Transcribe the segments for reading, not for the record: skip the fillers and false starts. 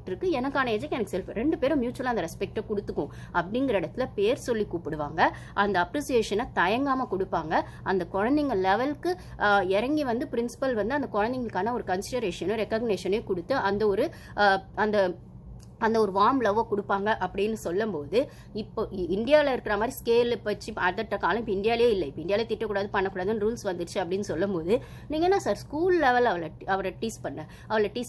Respect இருக்குது, எனக்கான ஏஜுக்கு எனக்கு செல்ஃப், 2 பேரும் மியூச்சுவலாக அந்த ரெஸ்பெக்டை கொடுத்துக்கும் அப்படிங்கிற இடத்துல பேர் சொல்லி கூப்பிடுவாங்க. அந்த அப்ரிசியேஷனை தயங்காமல் கொடுப்பாங்க. அந்த குழந்தைங்க லெவலுக்கு இறங்கி வந்து பிரின்சிபல் வந்து அந்த குழந்தைங்களுக்கான ஒரு கன்சிடரேஷனும் ரெக்கக்னேஷனையும் கொடுத்து அந்த ஒரு வார்ம் லவ்வை கொடுப்பாங்க அப்படின்னு சொல்லும்போது, இப்போ இந்தியாவில் இருக்கிற மாதிரி ஸ்கேல் வச்சு அதட்ட காலம் இப்போ இந்தியாவிலே இல்லை. இப்போ இந்தியாவிலே திட்டக்கூடாது பண்ணக்கூடாதுன்னு ரூல்ஸ் வந்துருச்சு அப்படின்னு சொல்லும் போது, நீங்கள் என்ன சார் ஸ்கூல் லெவலில் அவளை டீஸ்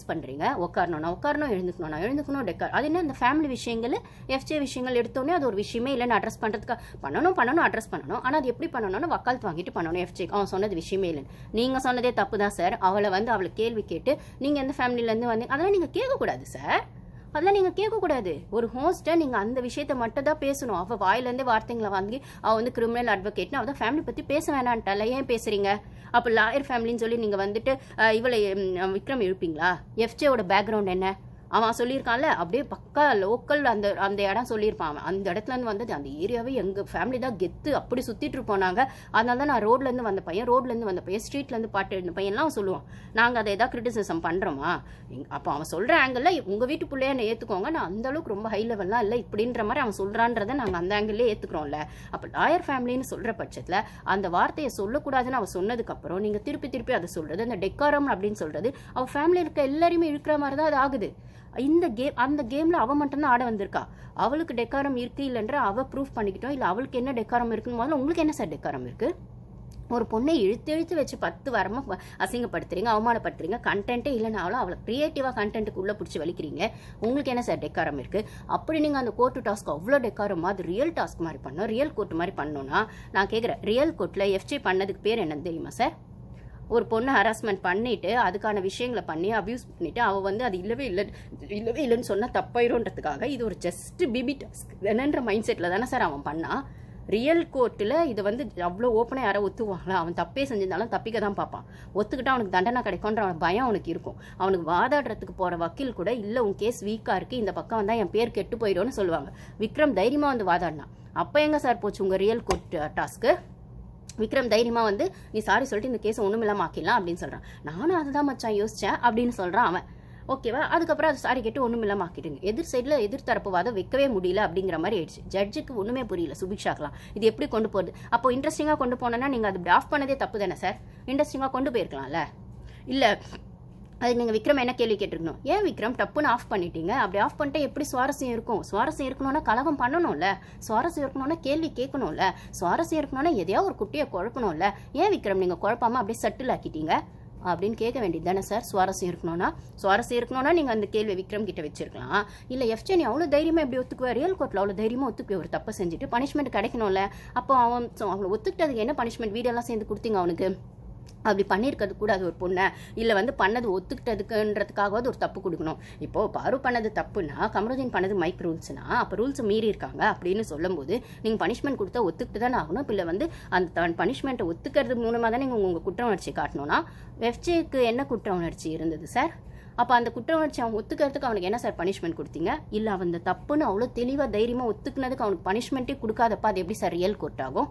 பண்ணுறீங்க. உட்காரணும் எழுந்துக்கணும் டெக்கார். அது என்ன அந்த ஃபேமிலி விஷயங்கள் எஃப்ஜே விஷயங்கள் எடுத்தோடனே அது ஒரு விஷயமே இல்லைன்னு அட்ரஸ் பண்ணுறதுக்காக பண்ணணும் அட்ரஸ் பண்ணணும். ஆனால் அது எப்படி பண்ணணும்னு வக்காலத்து வாங்கிட்டு பண்ணணும். எஃப்ஜே அவன் சொன்னது விஷயமே இல்லைன்னு. நீங்கள் சொன்னதே தப்பு தான் சார். அவளை கேள்வி கேட்டு நீங்கள் எந்த ஃபேமிலியிலேருந்து வந்து அதெல்லாம் நீங்கள் கேட்கக்கூடாது சார். அதெல்லாம் நீங்கள் கேட்கக்கூடாது. ஒரு ஹோஸ்ட்டை நீங்கள் அந்த விஷயத்த மட்டும் தான் பேசணும். அவள் வாயிலேருந்தே வார்த்தைங்களை வாங்கி அவள் வந்து கிரிமினல் அட்வொகேட்னு அவள் தான் ஃபேமிலி பற்றி பேச வேணான்ட்டால ஏன் பேசுகிறீங்க? அப்போ லாயர் ஃபேமிலின்னு சொல்லி நீங்கள் வந்துட்டு இவளை விக்ரம் இழுப்பீங்களா? எஃப்ஜேவோட பேக்ரவுண்ட் என்ன? அவன் சொல்லியிருக்கான்ல, அப்படியே பக்கா லோக்கல் அந்த இடம் சொல்லியிருப்பான். அவன் அந்த இடத்துலேருந்து வந்தது அந்த ஏரியாவே எங்கள் ஃபேமிலி தான் கெத்து, அப்படி சுற்றிட்டு இருப்போம் நாங்கள். அதனால தான் நான் ரோட்லேருந்து வந்த பையன் ஸ்ட்ரீட்லேருந்து பாட்டு எழுந்த பையன்லாம் சொல்லுவான். நாங்கள் அதை எதாவது கிரிட்டிசிசம் பண்ணுறோமா? அப்போ அவன் சொல்கிற ஆங்கிளில் உங்கள் வீட்டு பிள்ளைய என்னை ஏற்றுக்கோங்க, நான் அந்தளவுக்கு ரொம்ப ஹை லெவல்லாம் இல்லை இப்படின்ற மாதிரி அவன் சொல்கிறான்றதை நாங்கள் அந்த ஆங்கிள்லேயே ஏற்றுக்கிறோம்ல. அப்போ லாயர் ஃபேமிலின்னு சொல்கிற பட்சத்தில் அந்த வார்த்தையை சொல்லக்கூடாதுன்னு அவன் சொன்னதுக்கப்புறம் நீங்கள் திருப்பி அதை சொல்கிறது, அந்த டெக்காரம் அப்படின்னு சொல்கிறது, அவள் ஃபேமிலியில் இருக்க எல்லாரையுமே இழுக்கிற மாதிரி தான் அது ஆகுது. அந்த கேமில் அவள் மட்டும்தான் ஆட வந்திருக்கா. அவளுக்கு டெக்காரம் இருக்குது இல்லைன்ற அவள் ப்ரூஃப் பண்ணிக்கிட்டோம். இல்லை அவளுக்கு என்ன டெக்காரம் இருக்குன்னு முதல்ல உங்களுக்கு என்ன சார் டெக்காரம் இருக்குது? ஒரு பொண்ணை இழுத்து வச்சு 10 வாரமாக அசிங்கப்படுத்துறீங்க, அவமானப்படுத்துறீங்க, கண்டென்ட்டே இல்லைனாலும் அவளை க்ரியேட்டிவாக கண்டென்ட்டுக்குள்ளே பிடிச்சி வலிக்கிறீங்க. உங்களுக்கு என்ன சார் டெக்காரம் இருக்குது? அப்படி நீங்கள் அந்த கோர்ட்டு டாஸ்க் அவ்வளோ டெக்காரமாக அது ரியல் டாஸ்க் மாதிரி பண்ணோம், ரியல் கோர்ட் மாதிரி பண்ணோன்னா நான் கேட்குறேன், ரியல் கோர்ட்டில் எஃப்ஜே பண்ணதுக்கு பேர் என்னன்னு தெரியுமா சார்? ஒரு பொண்ணை ஹராஸ்மெண்ட் பண்ணிவிட்டு அதுக்கான விஷயங்களை பண்ணி அப்யூஸ் பண்ணிவிட்டு அவள் வந்து அது இல்லவே இல்லைன்னு சொன்னால் தப்பாயிருன்றதுக்காக இது ஒரு ஜஸ்ட் பிபி டாஸ்க் என்னன்ற மைண்ட் செட்டில் தானே சார் அவன் பண்ணான். ரியல் கோர்ட்டில் இதை வந்து அவ்வளோ ஓப்பனாக யாரோ ஒத்துவாங்களா? அவன் தப்பே செஞ்சிருந்தாலும் தப்பிக்க தான் பார்ப்பான். ஒத்துக்கிட்டா அவனுக்கு தண்டனை கிடைக்கும்ன்ற அவன் பயம் அவனுக்கு இருக்கும். அவனுக்கு வாதாடுறதுக்கு போகிற வக்கீல் கூட இல்லை உன் கேஸ் வீக்காக இருக்குது, இந்த பக்கம் வந்தால் என் பேர் கெட்டு போயிடும்னு சொல்லுவாங்க. விக்ரம் தைரியமாக வந்து வாதாடினான். அப்போ எங்கே சார் போச்சு உங்கள் ரியல் கோர்ட் டாஸ்க்கு? விக்ரம் தைரியமாக வந்து நீ சாரி சொல்லிட்டு இந்த கேஸை ஒன்றும் இல்லாமல் ஆக்கிடலாம் அப்படின்னு சொல்கிறான். நானும் அதுதான் மச்சான் யோசித்தேன் அப்படின்னு சொல்கிறான் அவன். ஓகேவா? அதுக்கப்புறம் அது சாரி கேட்டு ஒன்றும் இல்லாமல் ஆக்கிட்டுங்க. எதிர்த்தரப்பு வாதம் வைக்கவே முடியல அப்படிங்கிற மாதிரி ஆயிடுச்சு. ஜட்ஜுக்கு ஒன்றுமே புரியல சுபிக்ஷாக்கலாம் இது எப்படி கொண்டு போகுது. அப்போ இன்ட்ரெஸ்டிங்காக கொண்டு போனோன்னா நீங்கள் அது ஆஃப் பண்ணதே தப்பு தானே சார்? இன்ட்ரெஸ்டிங்காக கொண்டு போயிருக்கலாம்ல. இல்லை அதுக்கு நீங்கள் விக்ரம் என்ன கேள்வி கேட்டிருக்கணும், ஏன் விக்ரம் டப்புன்னு ஆஃப் பண்ணிட்டீங்க? அப்படி ஆஃப் பண்ணிட்டு எப்படி சுவாரஸ்யம் இருக்கும்? சுவாரஸ்யம் இருக்கணும்னா கலகம் பண்ணணும்ல, சுவாரஸ்யம் இருக்கணும்னா கேள்வி கேட்கணும்ல, சுவாரஸ்யம் இருக்கணும்னா எதையாவது ஒரு குட்டியை குழப்பணும்ல. ஏன் விக்ரம் நீங்கள் குழப்பாமல் அப்படியே சட்டில் ஆக்கிட்டீங்க அப்படின்னு கேட்க வேண்டியது தானே சார்? சுவாரஸ்யம் இருக்கணும்னா நீங்கள் அந்த கேள்வி விக்ரம் கிட்ட வச்சிருக்கலாம். இல்லை எஃப்ஜே நீ அவ்வளோ தைரியமாக எப்படி ஒத்துக்குவா? ரியல் கோர்ட்டில் அவ்வளோ தைரியமாக ஒத்துக்குவே ஒரு தப்பை செஞ்சுட்டு பனிஷ்மெண்ட் கிடைக்கணும்ல. அப்போ அவங்களை ஒத்துக்கிட்டதுக்கு என்ன பனிஷ்மெண்ட் வீடெல்லாம் சேர்ந்து கொடுத்தீங்க அவனுக்கு? அப்படி பண்ணியிருக்கிறது கூடாது ஒரு பொண்ணை. இல்லை வந்து பண்ணது ஒத்துக்கிட்டதுக்குன்றதுக்காகவாது ஒரு தப்பு கொடுக்கணும். இப்போது பாரு பண்ணது தப்புன்னா, கமருதீன் பண்ணது மைக் ரூல்ஸ்னா, அப்போ ரூல்ஸை மீறி இருக்காங்க அப்படின்னு சொல்லும்போது நீங்கள் பனிஷ்மெண்ட் கொடுத்தா ஒத்துக்கிட்டு தானே ஆகணும். இப்போ இல்லை வந்து அந்த பனிஷ்மெண்ட்டை ஒத்துக்கிறது மூலமாக தான் நீங்கள் உங்கள் குற்ற உணர்ச்சி காட்டணும்னா எஃப்ஜேக்கு என்ன குற்ற உணர்ச்சி இருந்தது சார்? அப்போ அந்த குற்ற உணர்ச்சி அவன் ஒத்துக்கிறதுக்கு அவனுக்கு என்ன சார் பனிஷ்மெண்ட் கொடுத்தீங்க? இல்லை அவன் அந்த தப்புன்னு அவ்வளோ தெளிவாக தைரியமாக ஒத்துக்குனதுக்கு அவனுக்கு பனிஷ்மெண்ட்டே கொடுக்காதப்பா அது எப்படி சார் ரியல் கோர்ட் ஆகும்?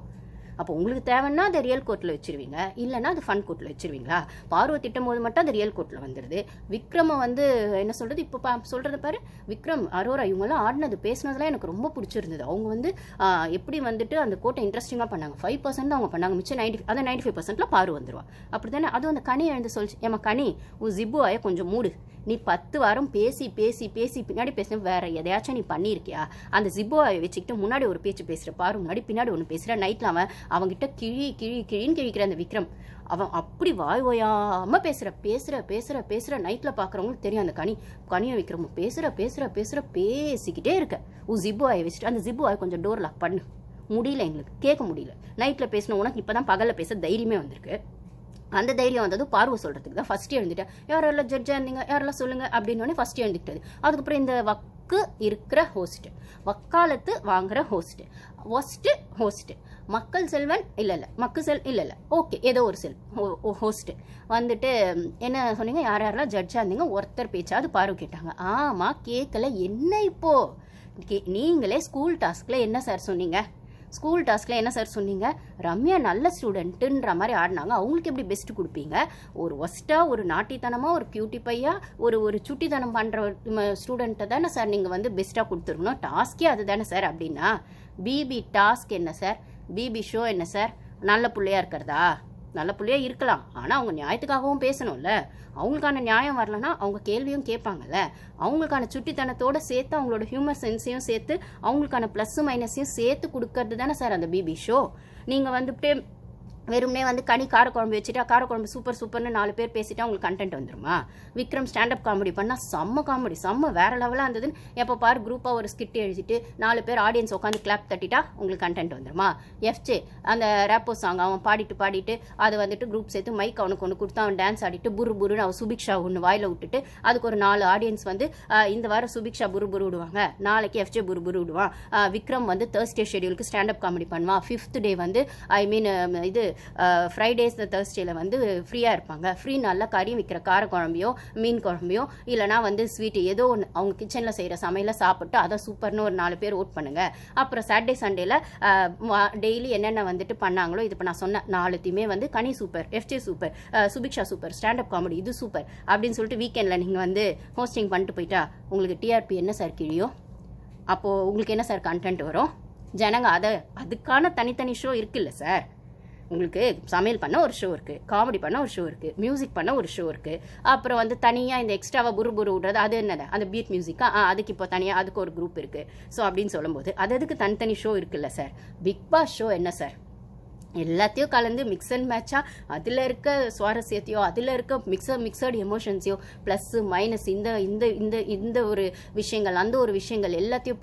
அப்போ உங்களுக்கு தேவைன்னா அதை ரியல் கோர்ட்டில் வச்சிருவீங்க, இல்லைன்னா அது ஃபன் கோர்ட்டில் வச்சிருவீங்களா? பார்வை திட்டும் போது மட்டும் அது ரியல் கோர்ட்டில் வந்துடுது. விக்ரமை வந்து என்ன சொல்கிறது, இப்போ சொல்கிறது பாரு, விக்ரம் அரோரா இவங்கெல்லாம் ஆடினது பேசினதுலாம் எனக்கு ரொம்ப பிடிச்சிருந்தது. அவங்க வந்து எப்படி வந்துட்டு அந்த கோர்ட்டை இன்ட்ரெஸ்டிங்காக பண்ணாங்க. 5% அவங்க பண்ணாங்க, மிச்சம் 95% பாரு வந்துடுவா. அப்படி தானே? அதுவும் அந்த கனி எழுந்து சொல்லிச்சு, ஏமா கனி உன் ஜிப்பு ஆய கொஞ்சம் மூடு, நீ 10 வாரம் பேசி பின்னாடி பேசின வேற எதையாச்சும் நீ பண்ணியிருக்கியா? அந்த ஜிப்போவை வச்சுக்கிட்டு முன்னாடி ஒரு பேச்சு பேசுகிற பாரு, முன்னாடி பின்னாடி ஒன்று பேசுகிற. நைட்டில் அவன்கிட்ட கிழின்னு கிழிக்கிற அந்த விக்ரம் அவன் அப்படி வாய் ஓயாமல் பேசுகிற நைட்டில் பார்க்குறவங்களுக்கு தெரியும். அந்த கனியை விக்ரமும் பேசுகிற பேசிக்கிட்டே இருக்க. ஜிப்பு ஆயை வச்சுட்டு அந்த ஜிப்பு ஆயை கொஞ்சம் டோர் லாக் பண்ணு. முடியல, எங்களுக்கு கேட்க முடியல. நைட்டில் பேசின உனக்கு இப்போ தான் பகலில் பேச தைரியமே வந்திருக்கு. அந்த தைரியம் வந்ததும் பார்வை சொல்கிறதுக்கு தான் ஃபஸ்ட்டு எழுந்துட்டேன். யாரெல்லாம் ஜட்ஜாக இருந்தீங்க, யாரெல்லாம் சொல்லுங்கள் அப்படின்னோடனே ஃபஸ்ட்டு எழுந்துக்கிட்டது. அதுக்கப்புறம் இந்த வக்கு இருக்கிற ஹோஸ்ட்டு, வக்காலத்து வாங்குகிற ஹோஸ்ட்டு, ஹோஸ்ட்டு மக்கள் செல்வன் இல்லை ஓகே ஏதோ ஒரு ஹோஸ்ட்டு வந்துட்டு என்ன சொன்னீங்க, யாரெல்லாம் ஜட்ஜாக இருந்தீங்க, ஒருத்தர் பேச்சாவது பார்வை கேட்டாங்க. ஆமாம் கேட்கல. என்ன இப்போது நீங்களே ஸ்கூல் டாஸ்கில் என்ன சார் சொன்னீங்க? ஸ்கூல் டாஸ்கில் என்ன சார் சொன்னீங்க? ரம்யா நல்ல ஸ்டூடெண்ட்டுன்ற மாதிரி ஆடினாங்க, அவங்களுக்கு எப்படி பெஸ்ட் கொடுப்பீங்க? ஒரு ஒஸ்ட்டாக, ஒரு நாட்டித்தனமாக, ஒரு கியூட்டி பையா, ஒரு சுட்டித்தனம் பண்ணுற ஸ்டூடெண்ட்டை தானே சார் நீங்கள் வந்து பெஸ்ட்டாக கொடுத்துருக்கணும். டாஸ்கே அது தானே சார். அப்படின்னா பிபி டாஸ்க் என்ன சார்? பிபி ஷோ என்ன சார்? நல்ல பிள்ளையா இருக்கிறதா? நல்ல பிள்ளையா இருக்கலாம், ஆனால் அவங்க நியாயத்துக்காகவும் பேசணும்ல. அவங்களுக்கான நியாயம் வரலன்னா அவங்க கேள்வியும் கேட்பாங்கல்ல. அவங்களுக்கான சுட்டித்தனத்தோடு சேர்த்து அவங்களோட ஹியூமர் சென்ஸையும் சேர்த்து அவங்களுக்கான ப்ளஸ் மைனஸையும் சேர்த்து கொடுக்கறது தானே சார் அந்த பிபி ஷோ. நீங்கள் வந்துட்டு வெறுமனே வந்து கனி காரக்குழம்பு வச்சுட்டா காரக்குழம்பு சூப்பர் சூப்பர்னு 4 பேர் பேசிட்டா உங்களுக்கு கண்டென்ட் வந்துருமா? விக்ரம் ஸ்டாண்டப் காமெடி பண்ணால் செம்ம காமெடி, செம்ம வேற லெவலாக இருந்ததுன்னு எப்போ பாரு குரூப்பாக ஒரு ஸ்கிட் எழுதிட்டு 4 பேர் ஆடியன்ஸ் உட்காந்து கிளாப் தட்டிட்டா உங்களுக்கு கண்டென்ட் வந்துருமா? எஃப்ஜே அந்த ரேப்போ சாங் அவன் பாடிட்டு அதை வந்துட்டு குரூப் சேர்த்து மைக் அவனுக்கு ஒன்று கொடுத்து அவன் டான்ஸ் ஆடிட்டு புருன்னு அவன் சுபிக்ஷா ஒன்று வாயில் விட்டுட்டு அதுக்கு ஒரு 4 ஆடியன்ஸ் வந்து இந்த வாரம் சுபிக்ஷா புரு விடுவாங்க, நாளைக்கு எஃப்ஜே புரு விடுவான், விக்ரம் வந்து தேர்ஸ்டே ஷெடியூலுக்கு ஸ்டாண்டப் காமெடி பண்ணுவான், 5th டே வந்து இது ஃப்ரைடேஸ் தேர்ஸ்டேல வந்து ஃப்ரீயாக இருப்பாங்க. ஃப்ரீ நல்லா கறி விற்கிற கார குழம்பையோ மீன் குழம்பையோ இல்லைனா வந்து ஸ்வீட்டு ஏதோ ஒன்று அவங்க கிச்சனில் செய்கிற சமையலை சாப்பிட்டு அதை சூப்பர்னு ஒரு 4 பேர் ஓட் பண்ணுங்க. அப்புறம் சாட்டர்டே சண்டேல டெய்லி என்னென்ன வந்துட்டு பண்ணாங்களோ இது இப்போ நான் சொன்ன 4த்தையுமே வந்து Kani super, FJ super, Subiksha super, stand up comedy இது சூப்பர் அப்படின்னு சொல்லிட்டு வீக்கெண்டில் நீங்கள் வந்து ஹோஸ்டிங் பண்ணிட்டு போயிட்டா உங்களுக்கு டிஆர்பி என்ன சார் கிழியும்? அப்போது உங்களுக்கு என்ன சார் கண்டென்ட் வரும்? ஜனங்க அதுக்கான தனித்தனி ஷோ இருக்குல்ல சார். உங்களுக்கு சமையல் பண்ண ஒரு ஷோ இருக்குது, காமெடி பண்ண ஒரு ஷோ இருக்குது, மியூசிக் பண்ண ஒரு ஷோ இருக்குது, அப்புறம் வந்து தனியாக இந்த எக்ஸ்ட்ராவாக புரு விடுறது அது என்னது அந்த பீட் மியூசிக்காக அதுக்கு இப்போ தனியாக அதுக்கு ஒரு குரூப் இருக்குது. ஸோ அப்படின்னு சொல்லும்போது அதுக்கு தனித்தனி ஷோ இருக்குல்ல சார். பிக் பாஸ் ஷோ என்ன சார்? எல்லாத்தையும் கலந்து மிக்ஸ் அண்ட் மேட்சாக அதில் இருக்க சுவாரஸ்யத்தையோ அதில் இருக்க மிக்சடு எமோஷன்ஸையோ ப்ளஸ்ஸு மைனஸ் இந்த இந்த இந்த இந்த ஒரு விஷயங்கள் அந்த ஒரு விஷயங்கள் எல்லாத்தையும்